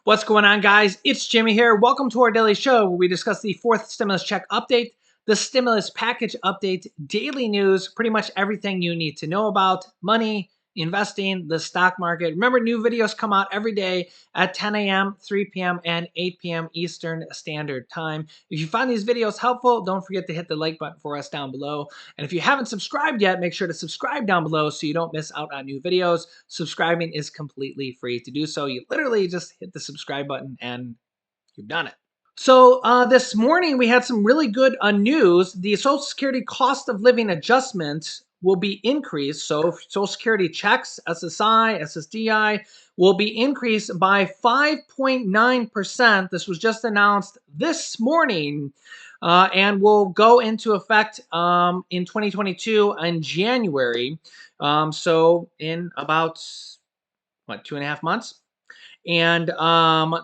What's going on, guys? It's Jimmy here. Welcome to our daily show where we discuss the fourth stimulus check update, the stimulus package update, daily news, pretty much everything you need to know about money, investing, the stock market. Remember, new videos come out every day at 10 a.m., 3 p.m., and 8 p.m. Eastern Standard Time. If you find these videos helpful, don't forget to hit the like button for us down below. And if you haven't subscribed yet, make sure to subscribe down below so you don't miss out on new videos. Subscribing is completely free to do so. You literally just hit the subscribe button and you've done it. So this morning we had some really good news. The Social Security cost of living adjustment will be increased. So Social Security checks, SSI, SSDI will be increased by 5.9%. This was just announced this morning and will go into effect in 2022 in January. So in about, what, 2.5 months? And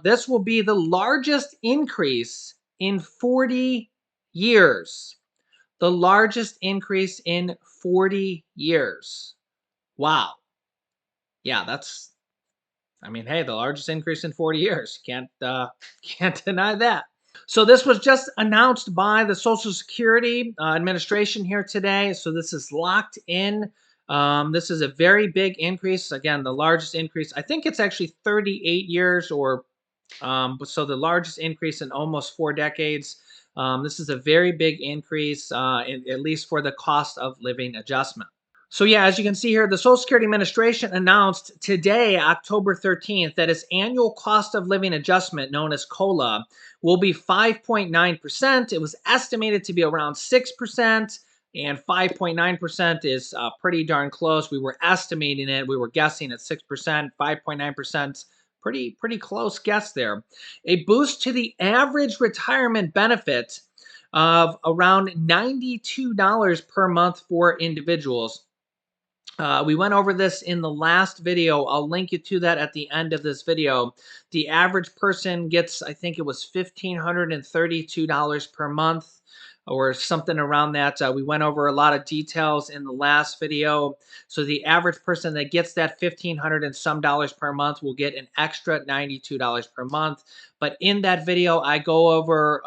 this will be the largest increase in 40 years. The largest increase in 40 years. Wow. Yeah, I mean, hey, the largest increase in 40 years. Can't deny that. So this was just announced by the Social Security Administration here today. So this is locked in. This is a very big increase. Again, the largest increase. I think it's actually 38 years, or so the largest increase in almost 4 decades. This is a very big increase, at least for the cost of living adjustment. So yeah, as you can see here, the Social Security Administration announced today, October 13th, that its annual cost of living adjustment, known as COLA, will be 5.9%. It was estimated to be around 6%, and 5.9% is pretty darn close. We were estimating it. We were guessing at 6%, 5.9%. Pretty close guess there. A boost to the average retirement benefit of around $92 per month for individuals. We went over this in the last video. I'll link you to that at the end of this video. The average person gets, I think it was $1,532 per month or something around that. We went over a lot of details in the last video. So the average person that gets that $1,500 and some dollars per month will get an extra $92 per month. But in that video, I go over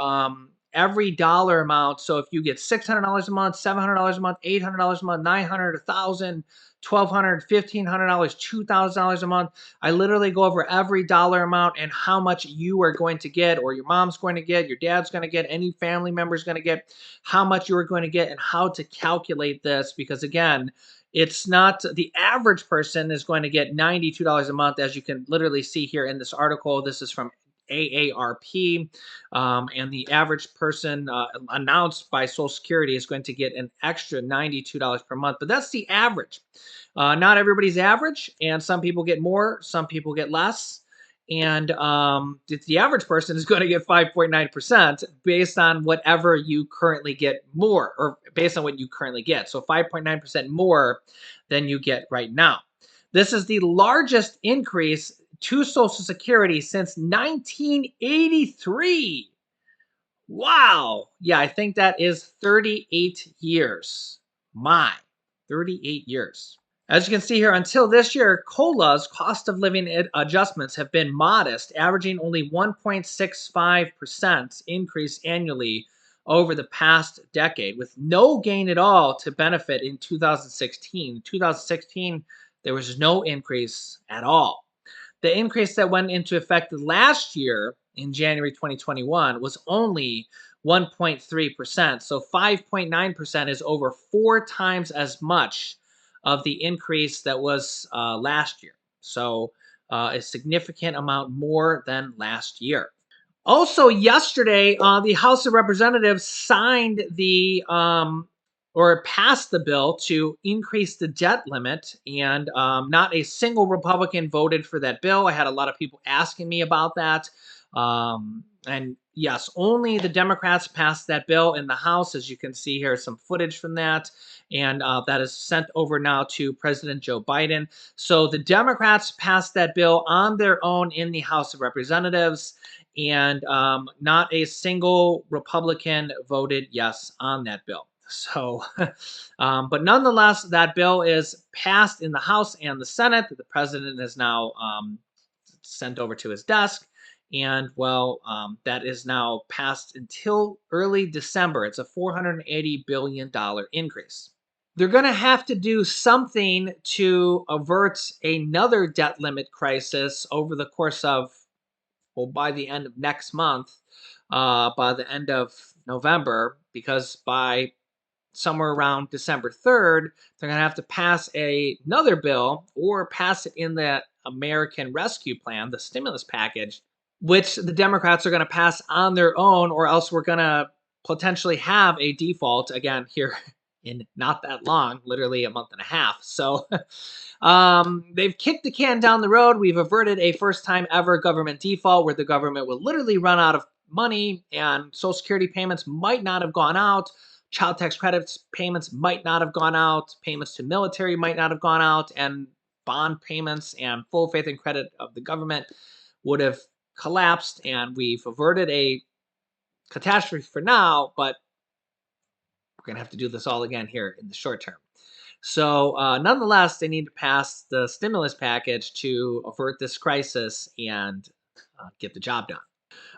every dollar amount. So if you get $600 a month, $700 a month, $800 a month, $900, $1,000, $1,200, $1,500, $2,000 a month, I literally go over every dollar amount and how much you are going to get, or your mom's going to get, your dad's going to get, any family member is going to get, how much you are going to get, and how to calculate this. Because again, it's not the average person is going to get $92 a month, as you can literally see here in this article. This is from AARP, and the average person announced by Social Security is going to get an extra $92 per month. But that's the average. Not everybody's average, and some people get more, some people get less. And the average person is going to get 5.9% based on whatever you currently get more, or based on what you currently get. So 5.9% more than you get right now. This is the largest increase to Social Security since 1983. Wow. Yeah, I think that is 38 years. My, 38 years. As you can see here, until this year, COLA's cost of living adjustments have been modest, averaging only 1.65% increase annually over the past decade, with no gain at all to benefit in 2016. In 2016, there was no increase at all. The increase that went into effect last year in January 2021 was only 1.3%. So 5.9% is over 4 times as much of the increase that was last year. So a significant amount more than last year. Also, yesterday, the House of Representatives signed the or passed the bill to increase the debt limit, and not a single Republican voted for that bill. I had a lot of people asking me about that. And yes, only the Democrats passed that bill in the House. As you can see here, some footage from that. And that is sent over now to President Joe Biden. So the Democrats passed that bill on their own in the House of Representatives. And not a single Republican voted yes on that bill. So, but nonetheless, that bill is passed in the House and the Senate. The president is now sent over to his desk. And well, that is now passed until early December. It's a $480 billion increase. They're going to have to do something to avert another debt limit crisis over the course of, well, by the end of next month, by the end of November, because by somewhere around December 3rd, they're going to have to pass another bill or pass it in the American Rescue Plan, the stimulus package, which the Democrats are going to pass on their own, or else we're going to potentially have a default again here in not that long, literally a month and a half. So they've kicked the can down the road. We've averted a first time ever government default where the government will literally run out of money and Social Security payments might not have gone out. Child tax credits payments might not have gone out. Payments to military might not have gone out. And bond payments and full faith and credit of the government would have collapsed, and we've averted a catastrophe for now, but we're going to have to do this all again here in the short term. So, nonetheless, they need to pass the stimulus package to avert this crisis and get the job done.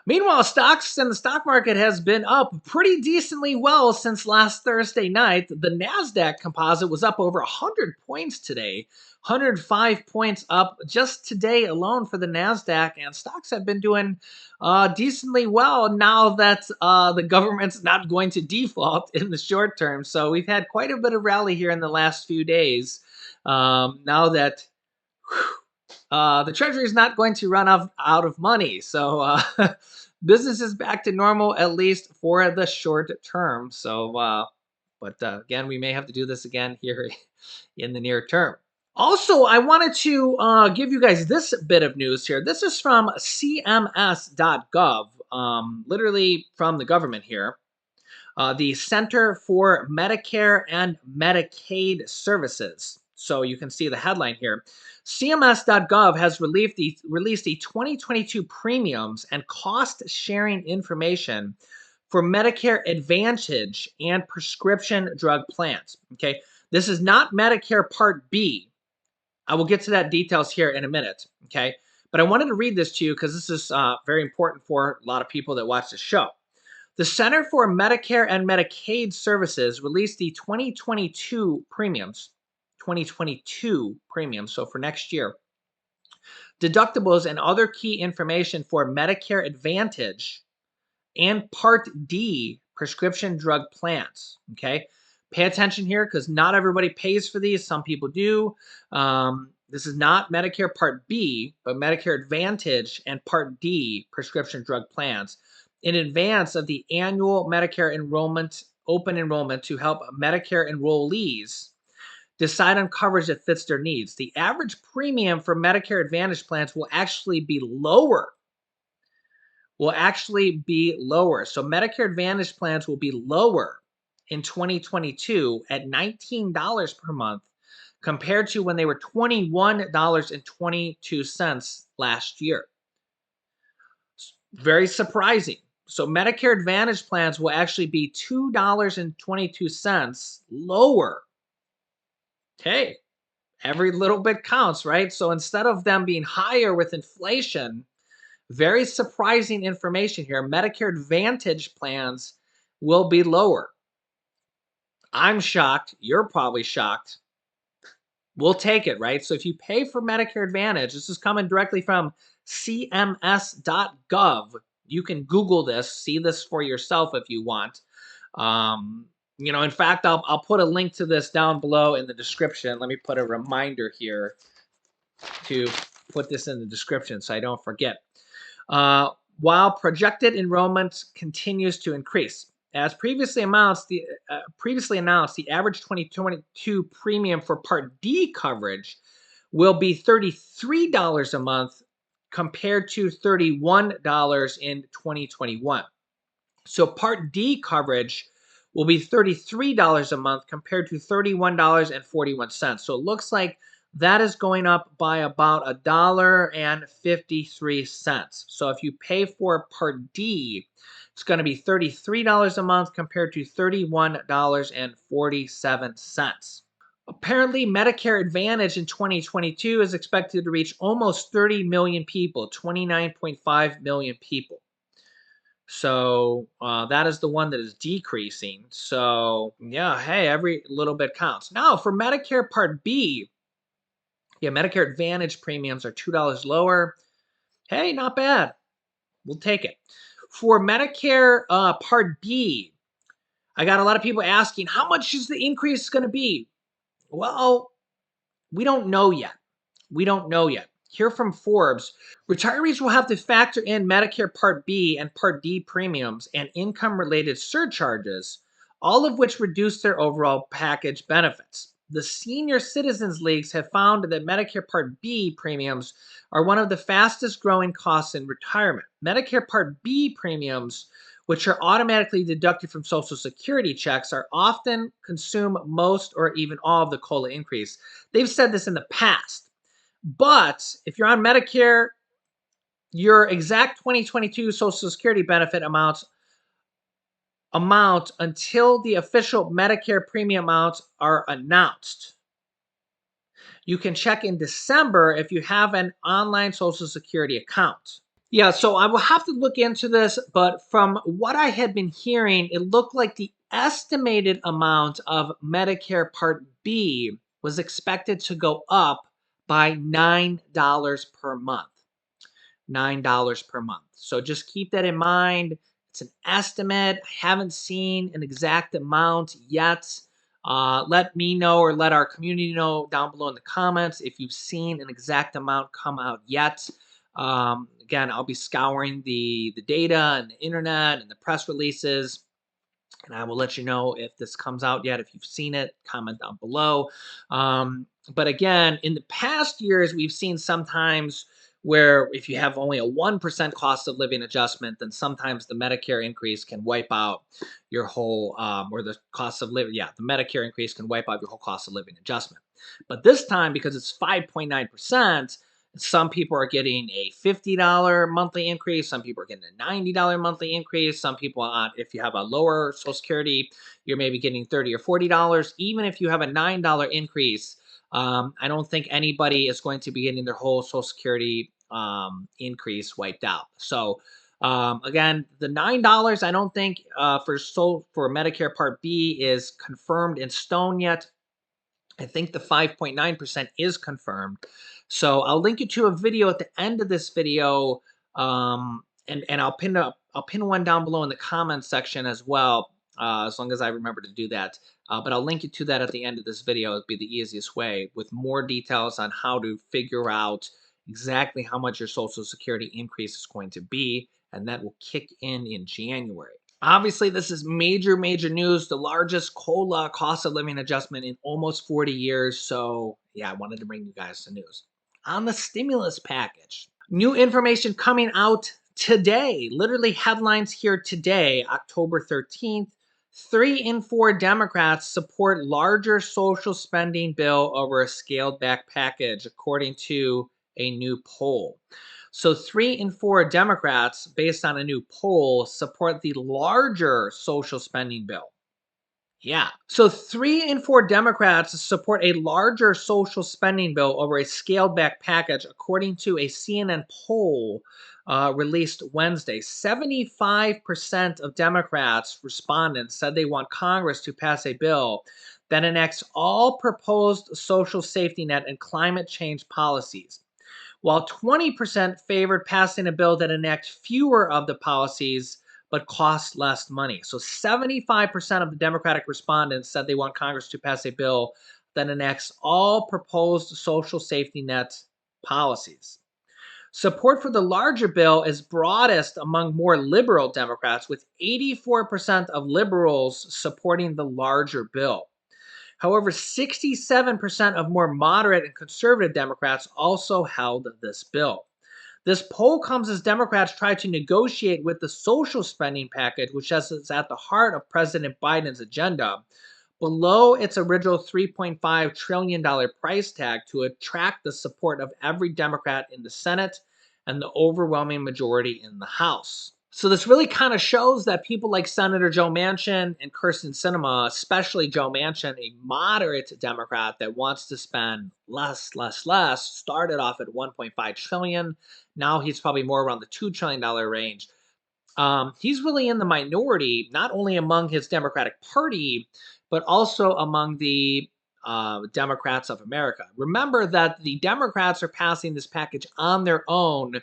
Meanwhile, stocks and the stock market has been up pretty decently well since last Thursday night. The NASDAQ composite was up over 100 points today, 105 points up just today alone for the NASDAQ, and stocks have been doing decently well now that the government's not going to default in the short term. So we've had quite a bit of rally here in the last few days. Now that the Treasury is not going to run out of money. So business is back to normal, at least for the short term. So, but again, we may have to do this again here in the near term. Also, I wanted to give you guys this bit of news here. This is from CMS.gov, literally from the government here. The Center for Medicare and Medicaid Services. So you can see the headline here. CMS.gov has released the 2022 premiums and cost sharing information for Medicare Advantage and prescription drug plans. Okay, this is not Medicare Part B. I will get to that details here in a minute. Okay, but I wanted to read this to you because this is very important for a lot of people that watch the show. The Center for Medicare and Medicaid Services released the 2022 premiums, so for next year, deductibles and other key information for Medicare Advantage and Part D prescription drug plans. Okay, pay attention here because not everybody pays for these. Some people do. This is not Medicare Part B, but Medicare Advantage and Part D prescription drug plans in advance of the annual Medicare open enrollment to help Medicare enrollees decide on coverage that fits their needs. The average premium for Medicare Advantage plans will actually be lower. So Medicare Advantage plans will be lower in 2022 at $19 per month compared to when they were $21.22 last year. Very surprising. So Medicare Advantage plans will actually be $2.22 lower. Okay, every little bit counts, right? So instead of them being higher with inflation, very surprising information here, Medicare Advantage plans will be lower. I'm shocked. You're probably shocked. We'll take it, right? So if you pay for Medicare Advantage, this is coming directly from cms.gov. You can Google this, see this for yourself if you want. In fact, I'll put a link to this down below in the description. Let me put a reminder here to put this in the description so I don't forget. While projected enrollment continues to increase. As previously announced, the average 2022 premium for Part D coverage will be $33 a month compared to $31 in 2021. So Part D coverage will be $33 a month compared to $31.41. So it looks like that is going up by about $1.53. So if you pay for Part D, it's going to be $33 a month compared to $31.47. Apparently, Medicare Advantage in 2022 is expected to reach almost 30 million people, 29.5 million people. So that is the one that is decreasing. So yeah, hey, every little bit counts. Now for Medicare Part B, yeah, Medicare Advantage premiums are $2 lower. Hey, not bad. We'll take it. For Medicare Part B, I got a lot of people asking, how much is the increase going to be? Well, we don't know yet. We don't know yet. Here from Forbes, retirees will have to factor in Medicare Part B and Part D premiums and income related surcharges, all of which reduce their overall package benefits. The senior citizens leagues have found that Medicare Part B premiums are one of the fastest growing costs in retirement. Medicare Part B premiums, which are automatically deducted from Social Security checks, are often consume most or even all of the COLA increase. They've said this in the past. But if you're on Medicare, your exact 2022 Social Security benefit amount until the official Medicare premium amounts are announced. You can check in December if you have an online Social Security account. Yeah, so I will have to look into this, but from what I had been hearing, it looked like the estimated amount of Medicare Part B was expected to go up by $9 per month. $9 per month. So just keep that in mind. It's an estimate. I haven't seen an exact amount yet. Let me know or let our community know down below in the comments if you've seen an exact amount come out yet. Again, I'll be scouring the data and the internet and the press releases, and I will let you know if this comes out yet. If you've seen it, comment down below. But again, in the past years, we've seen sometimes where if you have only a 1% cost of living adjustment, then sometimes the Medicare increase can wipe out your whole, or the cost of living, yeah, the Medicare increase can wipe out your whole cost of living adjustment. But this time, because it's 5.9%, some people are getting a $50 monthly increase. Some people are getting a $90 monthly increase. Some people, if you have a lower Social Security, you're maybe getting $30 or $40. Even if you have a $9 increase, I don't think anybody is going to be getting their whole Social Security increase wiped out. So again, the $9 I don't think for Medicare Part B is confirmed in stone yet. I think the 5.9% is confirmed. So I'll link you to a video at the end of this video, and I'll pin one down below in the comments section as well, as long as I remember to do that. But I'll link you to that at the end of this video. It'll be the easiest way with more details on how to figure out exactly how much your Social Security increase is going to be, and that will kick in January. Obviously, this is major, major news. The largest COLA cost of living adjustment in almost 40 years. So, yeah, I wanted to bring you guys the news. On the stimulus package, new information coming out today. Literally headlines here today, October 13th. 3 in 4 Democrats support larger social spending bill over a scaled back package, according to a new poll. So 3 in 4 Democrats, based on a new poll, support the larger social spending bill. Yeah. So 3 in 4 Democrats support a larger social spending bill over a scaled back package, according to a CNN poll released Wednesday. 75% of Democrats respondents said they want Congress to pass a bill that enacts all proposed social safety net and climate change policies, while 20% favored passing a bill that enacts fewer of the policies but costs less money. So 75% of the Democratic respondents said they want Congress to pass a bill that enacts all proposed social safety net policies. Support for the larger bill is broadest among more liberal Democrats, with 84% of liberals supporting the larger bill. However, 67% of more moderate and conservative Democrats also held this bill. This poll comes as Democrats try to negotiate with the social spending package, which is at the heart of President Biden's agenda, below its original $3.5 trillion price tag to attract the support of every Democrat in the Senate and the overwhelming majority in the House. So this really kind of shows that people like Senator Joe Manchin and Kirsten Sinema, especially Joe Manchin, a moderate Democrat that wants to spend less, started off at 1.5 trillion. Now he's probably more around the $2 trillion range. He's really in the minority, not only among his Democratic Party, but also among the Democrats of America. Remember that the Democrats are passing this package on their own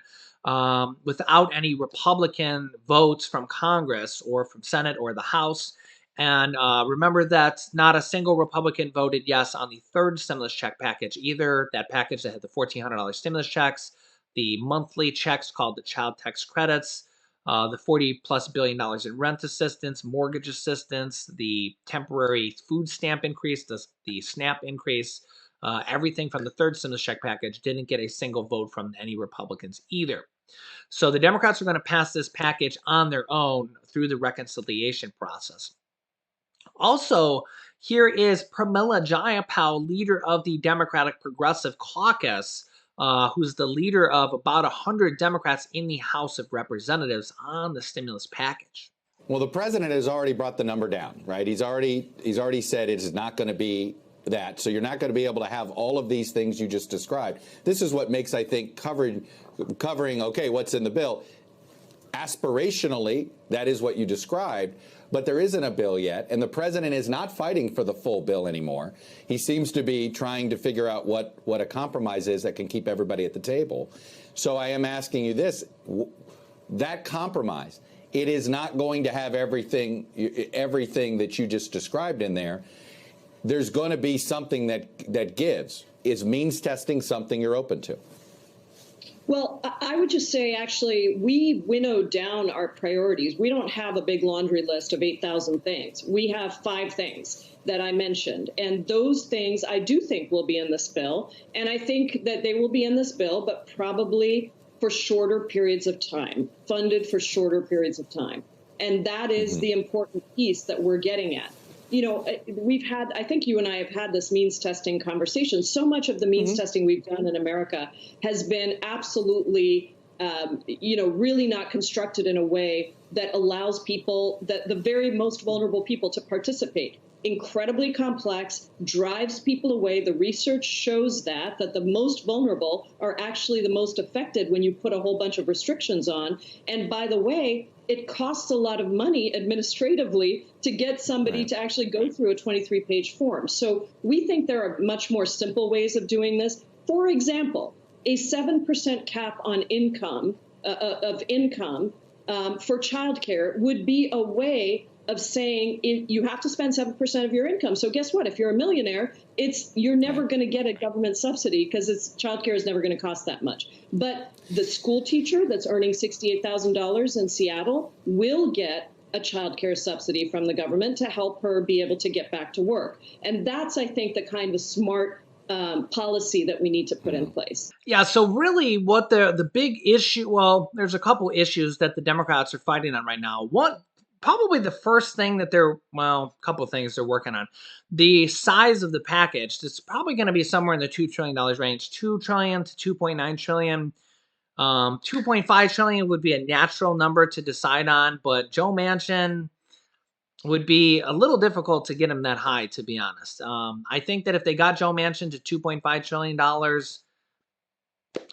without any Republican votes from Congress or from Senate or the House. And remember that not a single Republican voted yes on the third stimulus check package either. That package that had the $1,400 stimulus checks, the monthly checks called the child tax credits, the 40 plus $1 billion in rent assistance, mortgage assistance, the temporary food stamp increase, the SNAP increase, everything from the third stimulus check package didn't get a single vote from any Republicans either. So the Democrats are going to pass this package on their own through the reconciliation process. Also, here is Pramila Jayapal, leader of the Democratic Progressive Caucus, who's the leader of about 100 Democrats in the House of Representatives on the stimulus package. Well, the president has already brought the number down, right? He's already said it is not going to be that. So you're not going to be able to have all of these things you just described. This is what makes, I think, covering, okay, what's in the bill. Aspirationally, that is what you described, but there isn't a bill yet, and the president is not fighting for the full bill anymore. He seems to be trying to figure out what a compromise is that can keep everybody at the table. So I am asking you this, that compromise, it is not going to have everything that you just described in there. There's going to be something that gives. Is means testing something you're open to? Well, I would just say, actually, we winnowed down our priorities. We don't have a big laundry list of 8,000 things. We have 5 things that I mentioned. And those things I do think will be in this bill. And I think that they will be in this bill, but probably for shorter periods of time, funded for shorter periods of time. And that is the important piece that we're getting at. You know, I think you and I have had this means testing conversation. So much of the means testing we've done in America has been absolutely, really not constructed in a way that allows people, that the very most vulnerable people, to participate. Incredibly complex, drives people away. The research shows that the most vulnerable are actually the most affected when you put a whole bunch of restrictions on. And by the way, it costs a lot of money administratively to get somebody to actually go through a 23-page form. So we think there are much more simple ways of doing this. For example, a 7% cap on income for childcare would be a way of saying you have to spend 7% of your income. So guess what? If you're a millionaire, you're never going to get a government subsidy because childcare is never going to cost that much. But the school teacher that's earning $68,000 in Seattle will get a childcare subsidy from the government to help her be able to get back to work. And that's, I think, the kind of smart policy that we need to put in place. Yeah, so really what the big issue, well, there's a couple issues that the Democrats are fighting on right now. One, probably the first thing that a couple of things they're working on. The size of the package, it's probably going to be somewhere in the $2 trillion range, 2 trillion to 2.9 trillion. 2.5 trillion would be a natural number to decide on, but Joe Manchin would be a little difficult to get him that high, to be honest. I think that if they got Joe Manchin to $2.5 trillion,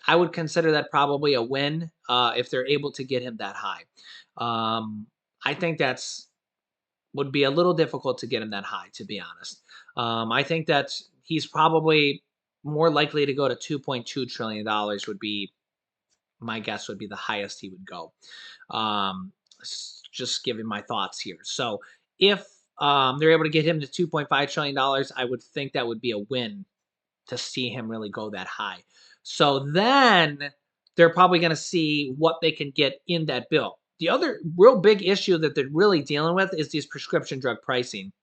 I would consider that probably a win if they're able to get him that high. I think would be a little difficult to get him that high, to be honest. I think that he's probably more likely to go to $2.2 trillion would be, my guess would be the highest he would go. Just giving my thoughts here. So if they're able to get him to $2.5 trillion, I would think that would be a win to see him really go that high. So then they're probably going to see what they can get in that bill. The other real big issue that they're really dealing with is these prescription drug pricing.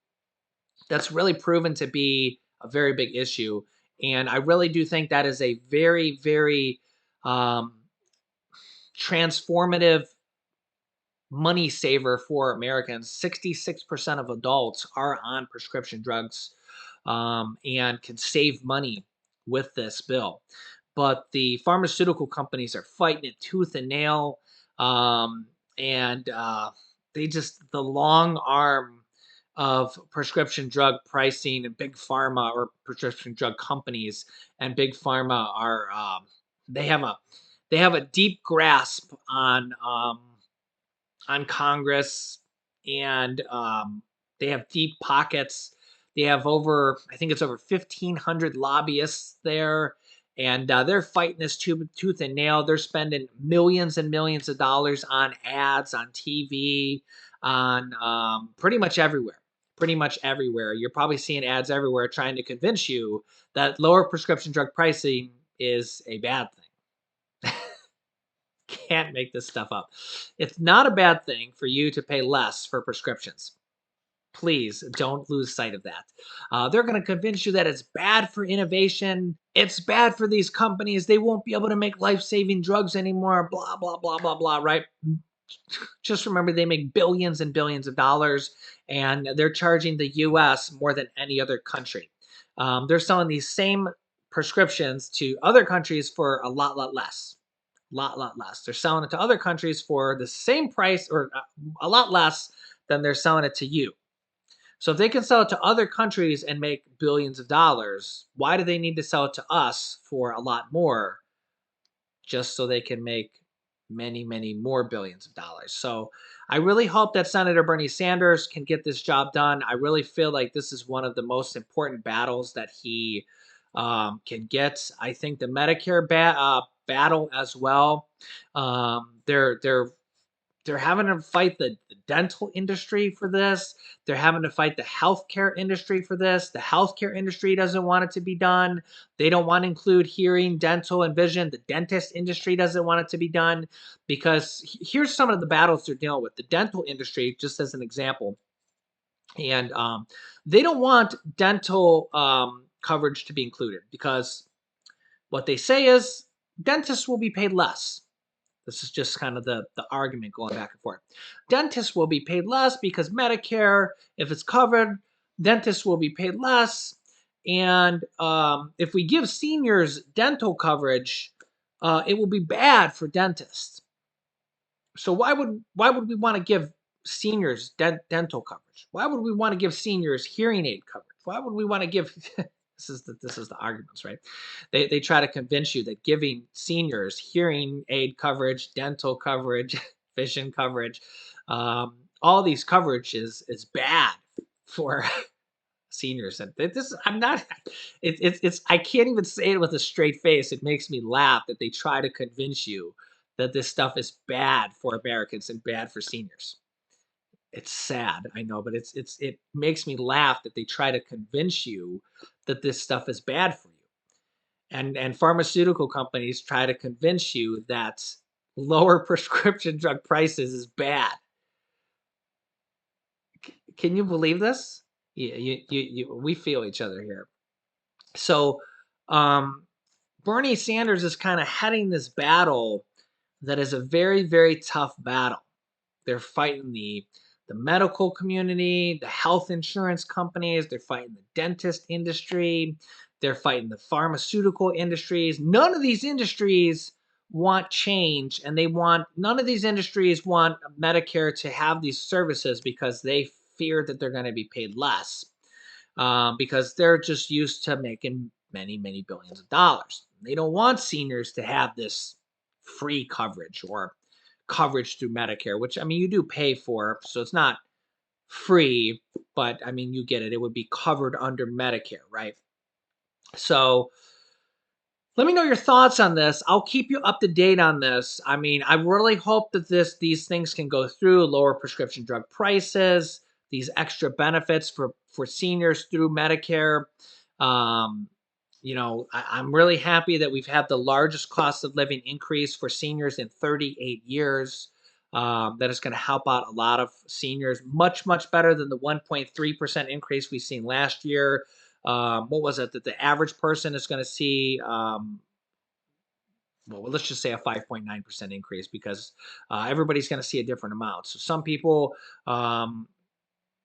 That's really proven to be a very big issue. And I really do think that is a very, very transformative money saver for Americans. 66% of adults are on prescription drugs and can save money with this bill. But the pharmaceutical companies are fighting it tooth and nail. and they just the long arm of prescription drug pricing and big pharma or prescription drug companies and big pharma are they have a they have a deep grasp on Congress, and they have deep pockets. They have over, I think it's over 1,500 lobbyists there, and they're fighting this tooth and nail. They're spending millions and millions of dollars on ads, on TV, on pretty much everywhere. Pretty much everywhere. You're probably seeing ads everywhere trying to convince you that lower prescription drug pricing is a bad thing. Can't make this stuff up. It's not a bad thing for you to pay less for prescriptions. Please don't lose sight of that. They're going to convince you that it's bad for innovation. It's bad for these companies. They won't be able to make life saving drugs anymore. Blah, blah, blah, blah, blah, right? Just remember they make billions and billions of dollars, and they're charging the US more than any other country. They're selling these same prescriptions to other countries for a lot less. Lot less. They're selling it to other countries for the same price or a lot less than they're selling it to you. So if they can sell it to other countries and make billions of dollars, why do they need to sell it to us for a lot more just so they can make many, many more billions of dollars? So I really hope that Senator Bernie Sanders can get this job done. I really feel like this is one of the most important battles that he can get. I think the Medicare battle as well. They're having to fight the dental industry for this. They're having to fight the healthcare industry for this. The healthcare industry doesn't want it to be done. They don't want to include hearing, dental, and vision. The dentist industry doesn't want it to be done because here's some of the battles they're dealing with. The dental industry, just as an example, and they don't want dental coverage to be included because what they say is dentists will be paid less. This is just kind of the argument going back and forth. Dentists will be paid less because Medicare, if it's covered, dentists will be paid less. And if we give seniors dental coverage, it will be bad for dentists. So why would we want to give seniors dental coverage? Why would we want to give seniors hearing aid coverage? Why would we want to give this is the arguments, right? They try to convince you that giving seniors hearing aid coverage, dental coverage, vision coverage, all these coverage is bad for seniors. And this I'm not it's I can't even say it with a straight face. It makes me laugh that they try to convince you that this stuff is bad for Americans and bad for seniors. It's sad, I know, but it makes me laugh that they try to convince you that this stuff is bad for you. And pharmaceutical companies try to convince you that lower prescription drug prices is bad. Can you believe this? We feel each other here. So, um, Bernie Sanders is kind of heading this battle that is a very, very tough battle. They're fighting the medical community, the health insurance companies, they're fighting the dentist industry, they're fighting the pharmaceutical industries. None of these industries want change, and none of these industries want Medicare to have these services because they fear that they're going to be paid less, because they're just used to making many, many billions of dollars. They don't want seniors to have this free coverage or coverage through Medicare, which I mean you do pay for, so it's not free, but I mean you get it. It would be covered under Medicare, right? So let me know your thoughts on this. I'll keep you up to date on this. I mean, I really hope that these things can go through, lower prescription drug prices, these extra benefits for seniors through Medicare. Um, I'm really happy that we've had the largest cost of living increase for seniors in 38 years. That is going to help out a lot of seniors, much, much better than the 1.3% increase we've seen last year. What was it that the average person is going to see? Well, let's just say a 5.9% increase because everybody's going to see a different amount. So some people,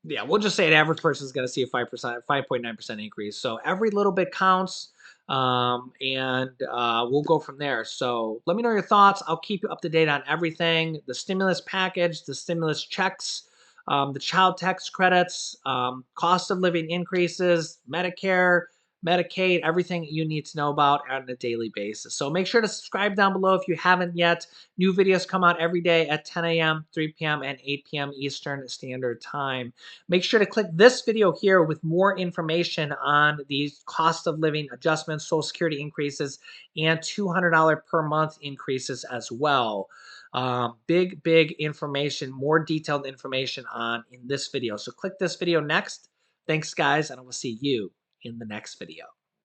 yeah, we'll just say an average person is going to see a 5%, 5.9% increase. So every little bit counts. and we'll go from there. So let me know your thoughts. I'll keep you up to date on everything: the stimulus package, the stimulus checks, the child tax credits, cost of living increases, Medicare, Medicaid, everything you need to know about on a daily basis. So make sure to subscribe down below if you haven't yet. New videos come out every day at 10 a.m., 3 p.m., and 8 p.m. Eastern Standard Time. Make sure to click this video here with more information on these cost of living adjustments, Social Security increases, and $200 per month increases as well. Big information, more detailed information on in this video. So click this video next. Thanks, guys, and I will see you in the next video.